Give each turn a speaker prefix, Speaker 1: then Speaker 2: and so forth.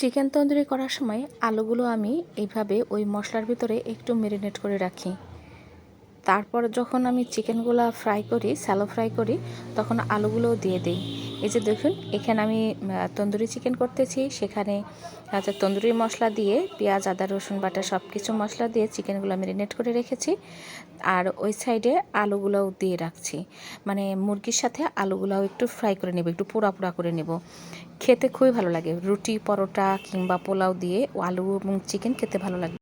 Speaker 1: Chicken tandoori করার সময় আলুগুলো আমি এইভাবে ওই মশলার ভিতরে একটু মেরিনেট করে রাখি। তারপর যখন আমি চিকেনগুলো ফ্রাই করি, স্যালো ফ্রাই করি, তখন আলুগুলোও দিয়ে দিই। এই যে দেখুন, এখানে আমি তন্দুরি চিকেন করতেছি, সেখানে তন্দুরি মশলা দিয়ে পেঁয়াজ, আদা, রসুন বাটা সব কিছু মশলা দিয়ে চিকেনগুলো মেরিনেট করে রেখেছি। আর ওই সাইডে আলুগুলোও দিয়ে রাখছি, মানে মুরগির সাথে আলুগুলোও একটু ফ্রাই করে নেব, একটু পোড়া পোড়া করে নেব। খেতে খুবই ভালো লাগে, রুটি, পরোটা কিংবা পোলাও দিয়ে আলু এবং চিকেন খেতে ভালো লাগে।